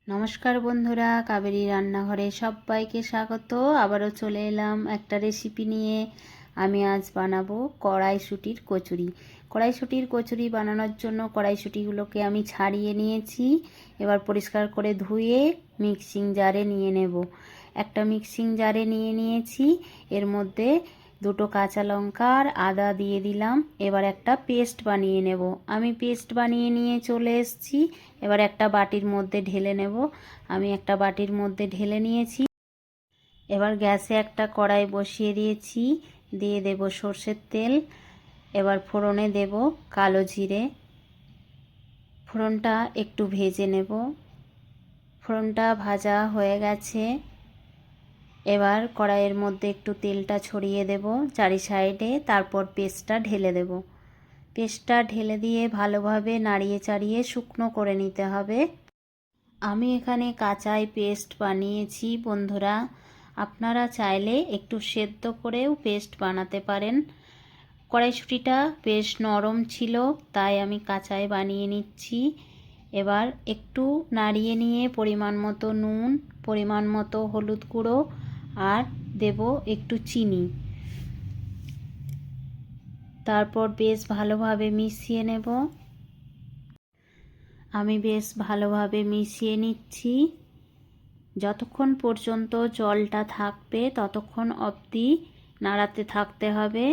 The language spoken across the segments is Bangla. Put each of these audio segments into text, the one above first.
নমস্কার বন্ধুরা, কাবেরী রান্নাঘরে সবাইকে স্বাগত। আবারও চলে এলাম একটা রেসিপি নিয়ে। আমি আজ বানাবো কড়াইশুঁটির কচুরি। কড়াইশুঁটির কচুরি বানানোর জন্য কড়াইশুঁটিগুলোকে আমি ছাড়িয়ে নিয়েছি। এবার পরিষ্কার করে ধুয়ে মিক্সিং জারে নিয়ে নেব। একটা মিক্সিং জারে নিয়ে নিয়েছি। এর মধ্যে দুটো কাঁচা লঙ্কা আর আদা দিয়ে দিলাম। এবার একটা পেস্ট বানিয়ে নেব। আমি পেস্ট বানিয়ে নিয়ে চলে এসেছি। এবার একটা বাটির মধ্যে ঢেলে নেব। আমি একটা বাটির মধ্যে ঢেলে নিয়েছি। এবার গ্যাসে একটা কড়াই বসিয়ে দিয়েছি। দিয়ে দেব সর্ষের তেল। এবার ফোড়নে দেব কালো জিরে। ফোড়নটা একটু ভেজে নেব। ফোড়নটা ভাজা হয়ে গেছে। এবার কড়াইয়ের মধ্যে একটু তেলটা ছড়িয়ে দেব চারি সাইডে। তারপর পেস্টটা ঢেলে দেব। পেস্টটা ঢেলে দিয়ে ভালোভাবে নাড়িয়ে চাড়িয়ে শুকনো করে নিতে হবে। আমি এখানে কাঁচাই পেস্ট বানিয়েছি বন্ধুরা। আপনারা চাইলে একটু সেদ্ধ করেও পেস্ট বানাতে পারেন। কড়াইশুঁটিটা বেশ নরম ছিল, তাই আমি কাঁচাই বানিয়ে নিচ্ছি। এবার একটু নাড়িয়ে নিয়ে পরিমাণ মতো নুন, পরিমাণ মতো হলুদ গুঁড়ো আর দেব একটু চিনি। তারপর বেশ ভালোভাবে মিশিয়ে নেব। আমি বেশ ভালোভাবে মিশিয়ে নিচ্ছি। যতক্ষণ পর্যন্ত জলটা থাকবে ততক্ষণ অবধি নাড়াতে থাকতে হবে।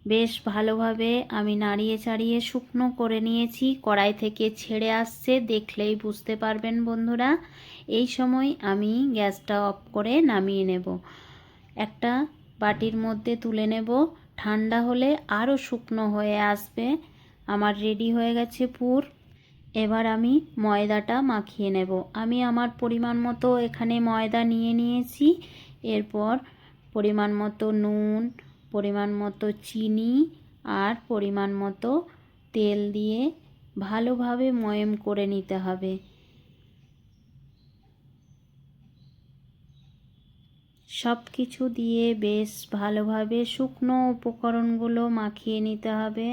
বেশ ভালোভাবে আমি নাড়িয়ে চাড়িয়ে শুকনো করে নিয়েছি। কড়াই থেকে ছেড়ে আসছে, দেখলেই বুঝতে পারবেন বন্ধুরা। এই সময় আমি গ্যাসটা অফ করে নামিয়ে নেব। একটা বাটির মধ্যে তুলে নেব। ঠান্ডা হলে আরও শুকনো হয়ে আসবে। আমার রেডি হয়ে গেছে পুর। এবার আমি ময়দাটা মাখিয়ে নেব। আমি আমার পরিমাণ মতো এখানে ময়দা নিয়ে নিয়েছি। এরপর পরিমাণ মতো নুন, পরিমাণ মতো চিনি আর পরিমাণ মতো তেল দিয়ে ভালোভাবে ময়ম করে নিতে হবে। সব কিছু দিয়ে বেশ ভালোভাবে শুকনো উপকরণগুলো মাখিয়ে নিতে হবে।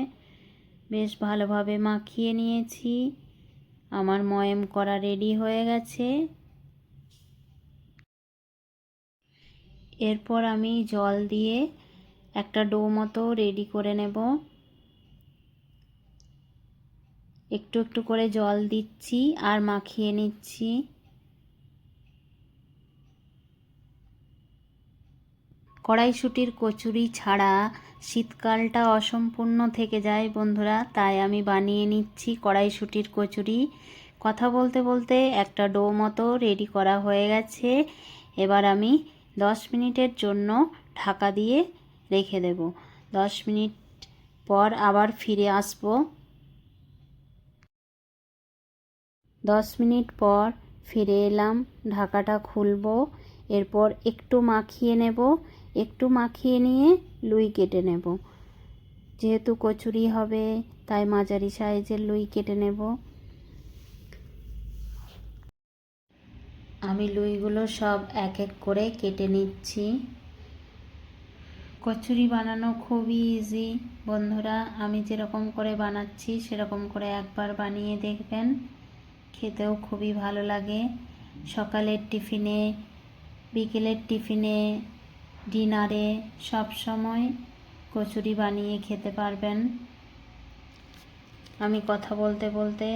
বেশ ভালোভাবে মাখিয়ে নিয়েছি। আমার ময়ম করা রেডি হয়ে গেছে। এরপর আমি জল দিয়ে একটা ডো মতো রেডি করে নেব। একটু একটু করে জল দিচ্ছি আর মাখিয়ে নিচ্ছি। কড়াইশুঁটির কচুরি ছাড়া শীতকালটা অসম্পূর্ণ থেকে যায় বন্ধুরা, তাই আমি বানিয়ে নিচ্ছি কড়াইশুঁটির কচুরি। কথা বলতে বলতে একটা ডো মতো রেডি করা হয়ে গেছে। এবার আমি 10 মিনিটের জন্য ঢাকা দিয়ে রেখে দেব। 10 মিনিট পর আবার ফিরে আসব। 10 মিনিট পর ফিরে এলাম। ঢাকাটা খুলব। এরপর একটু মাখিয়ে নেব। একটু মাখিয়ে নিয়ে লুই কেটে নেব। যেহেতু কচুরি হবে তাই মাঝারি সাইজের লুই কেটে নেব। আমি লুইগুলো সব এক এক করে কেটে নিচ্ছি। কচুরি বানানো খুবই ইজি বন্ধুরা। আমি যেরকম করে বানাচ্ছি সেরকম করে একবার বানিয়ে দেখবেন। খেতেও খুবই ভালো লাগে। সকালের টিফিনে, বিকেলের টিফিনে, ডিনারে সব সময় কচুরি বানিয়ে খেতে পারবেন। আমি কথা বলতে বলতে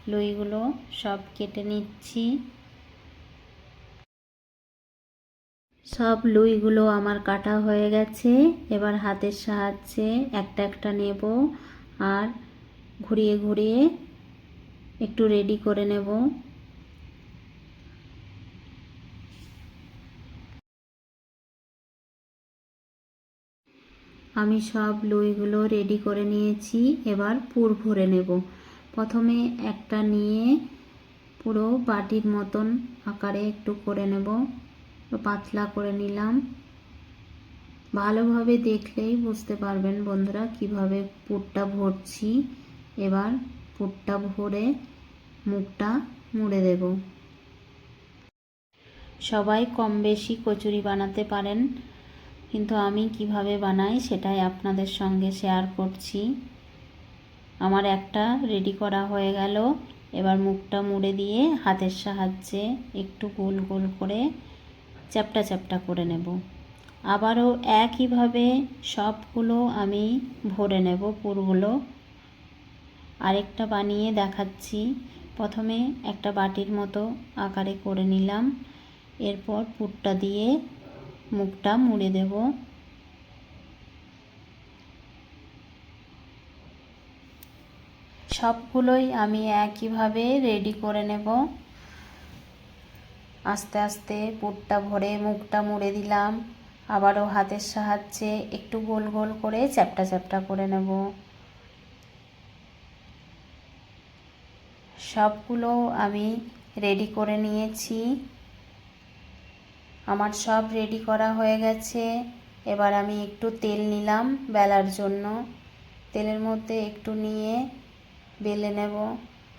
লুইগুলো সব কেটে নিচ্ছি। সব লুইগুলো আমার কাটা হয়ে গেছে। এবার হাতের সাহায্যে একটা একটা নেব আর ঘুরিয়ে ঘুরিয়ে একটু রেডি করে নেব। আমি সব লুইগুলো রেডি করে নিয়েছি। এবার পুর ভরে নেব। প্রথমে একটা নিয়ে পুরো বাটির মতন আকারে একটু করে নেব। পাতলা করে নিলাম। ভালোভাবে দেখলেই বুঝতে পারবেন বন্ধুরা কিভাবে পুরটা ভরছি। এবার পুরটা ভরে মুখটা মুড়ে দেব। সবাই কম বেশি কচুরি বানাতে পারেন, কিন্তু আমি কিভাবে বানাই সেটাই আপনাদের সঙ্গে শেয়ার করছি। আমার একটা রেডি করা হয়ে গেল। এবার মুখটা মুড়ে দিয়ে হাতের সাহায্যে একটু গোল গোল করে চ্যাপ্টা চ্যাপ্টা করে নেব। আবারও একইভাবে সবগুলো আমি ভরে নেব পুরগুলো। আরেকটা বানিয়ে দেখাচ্ছি। প্রথমে একটা বাটির মতো আকারে করে নিলাম, এরপর পুরটা দিয়ে মুখটা মুড়ে দেব। সবগুলোই আমি একইভাবে রেডি করে নেব। আস্তে আস্তে পুরটা ভরে মুখটা মুড়ে দিলাম, আবারও হাতের সাহায্যে একটু গোল গোল করে চ্যাপ্টা চ্যাপ্টা করে নেব। সবগুলো আমি রেডি করে নিয়েছি। আমার সব রেডি করা হয়ে গেছে। এবার আমি একটু তেল নিলাম বেলার জন্য। তেলের মধ্যে একটু নিয়ে বেলে নেব।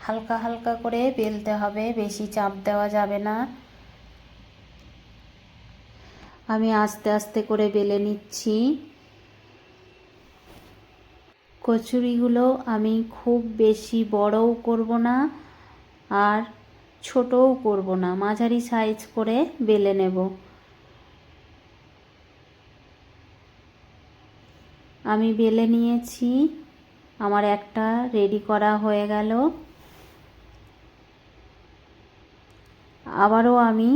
হালকা হালকা করে বেলতে হবে, বেশি চাপ দেওয়া যাবে না। আমি আস্তে আস্তে করে বেলে নিচ্ছি। কচুরিগুলো আমি খুব বেশি বড়ও করব না আর ছোটও করব না, মাঝারি সাইজ করে বেলে নেব। আমি বেলে নিয়েছি, আমার একটা রেডি করা হয়ে গেল। আবারও আমি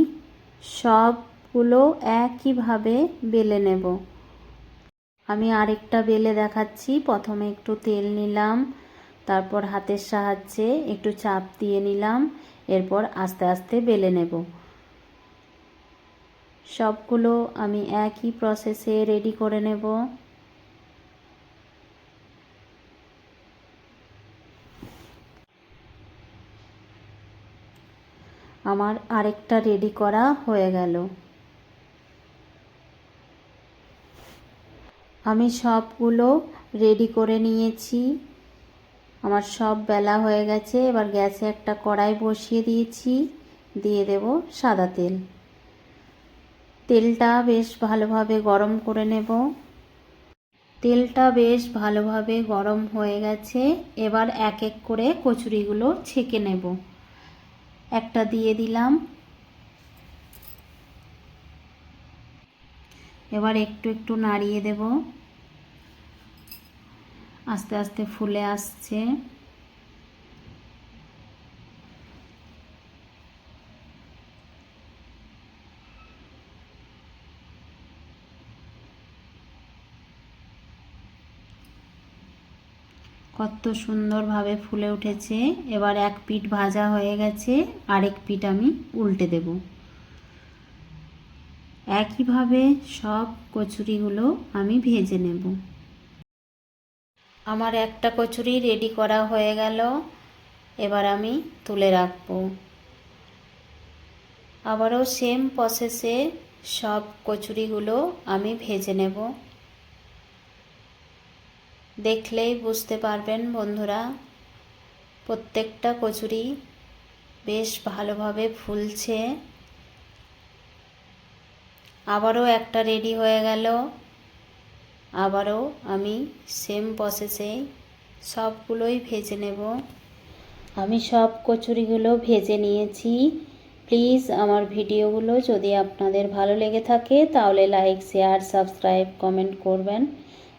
সবগুলো একইভাবে বেলে নেব। আমি আরেকটা বেলে দেখাচ্ছি। প্রথমে একটু তেল নিলাম, তারপর হাতের সাহায্যে একটু চাপ দিয়ে নিলাম, এরপর আস্তে আস্তে বেলে নেব। সবগুলো আমি একই প্রসেসে রেডি করে নেব। আমার আরেকটা রেডি করা হয়ে গেল। আমি সবগুলো রেডি করে নিয়েছি। আমার সব বেলা হয়ে গেছে। এবার গ্যাসে একটা কড়াই বসিয়ে দিয়েছি, দিয়ে দেব সাদা তেল। তেলটা বেশ ভালোভাবে গরম করে নেব। তেলটা বেশ ভালোভাবে গরম হয়ে গেছে। এবার এক এক করে কচুরিগুলো ছেঁকে নেব। একটা দিয়ে দিলাম। এবার একটু একটু নাড়িয়ে দেব। আস্তে আস্তে ফুলে আসছে। কত সুন্দরভাবে ফুলে উঠেছে। এবার এক পিঠ ভাজা হয়ে গেছে, আরেক পিঠ আমি উল্টে দেব। একইভাবে সব কচুরিগুলো আমি ভেজে নেব। আমার একটা কচুরি রেডি করা হয়ে গেল। এবার আমি তুলে রাখব। আবারও সেম প্রসেসে সব কচুরিগুলো আমি ভেজে নেব। দেখলেই বুঝতে পারবেন বন্ধুরা, প্রত্যেকটা কচুরি বেশ ভালোভাবে ফুলছে। আবারও একটা রেডি হয়ে গেল। আবারও আমি সেম প্রসেসে সবগুলোই ভেজে নেব। আমি সব কচুরিগুলো ভেজে নিয়েছি। প্লিজ আমার ভিডিওগুলো যদি আপনাদের ভালো লেগে থাকে তাহলে লাইক, শেয়ার, সাবস্ক্রাইব, কমেন্ট করবেন।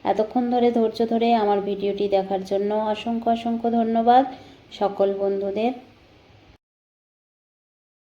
এতক্ষণ ধরে ধৈর্য ধরে আমার ভিডিওটি দেখার জন্য অসংখ্য অসংখ্য ধন্যবাদ সকল বন্ধুদের।